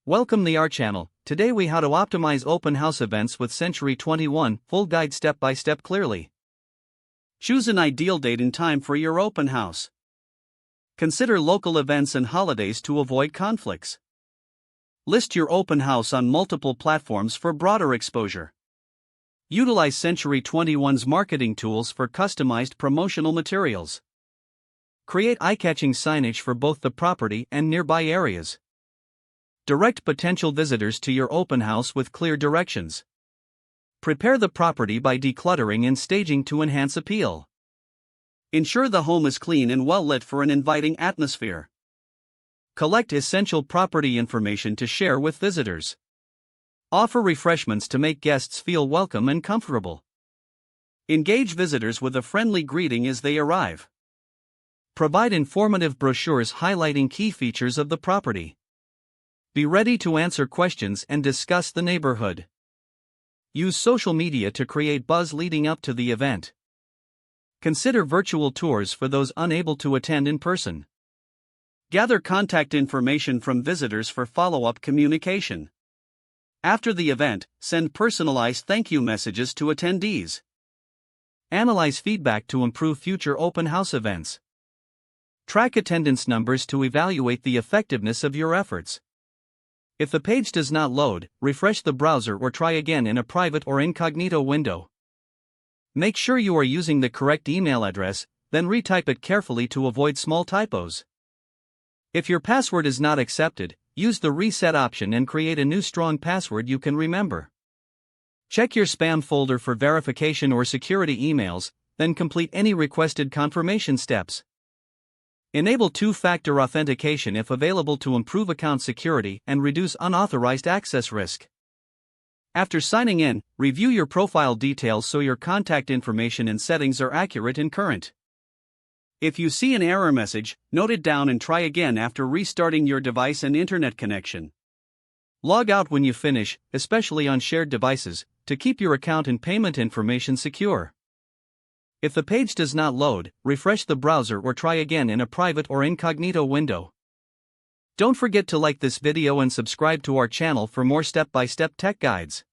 Welcome to our channel. Today we how to optimize open house events with Century 21, full guide step by step clearly. Choose an ideal date and time for your open house. Consider local events and holidays to avoid conflicts. List your open house on multiple platforms for broader exposure. Utilize Century 21's marketing tools for customized promotional materials. Create eye-catching signage for both the property and nearby areas. Direct potential visitors to your open house with clear directions. Prepare the property by decluttering and staging to enhance appeal. Ensure the home is clean and well lit for an inviting atmosphere. Collect essential property information to share with visitors. Offer refreshments to make guests feel welcome and comfortable. Engage visitors with a friendly greeting as they arrive. Provide informative brochures highlighting key features of the property. Be ready to answer questions and discuss the neighborhood. Use social media to create buzz leading up to the event. Consider virtual tours for those unable to attend in person. Gather contact information from visitors for follow-up communication. After the event, send personalized thank you messages to attendees. Analyze feedback to improve future open house events. Track attendance numbers to evaluate the effectiveness of your efforts. If the page does not load, refresh the browser or try again in a private or incognito window. Make sure you are using the correct email address, then retype it carefully to avoid small typos. If your password is not accepted, use the reset option and create a new strong password you can remember. Check your spam folder for verification or security emails, then complete any requested confirmation steps. Enable two-factor authentication if available to improve account security and reduce unauthorized access risk. After signing in, review your profile details so your contact information and settings are accurate and current. If you see an error message, note it down and try again after restarting your device and internet connection. Log out when you finish, especially on shared devices, to keep your account and payment information secure. If the page does not load, refresh the browser or try again in a private or incognito window. Don't forget to like this video and subscribe to our channel for more step-by-step tech guides.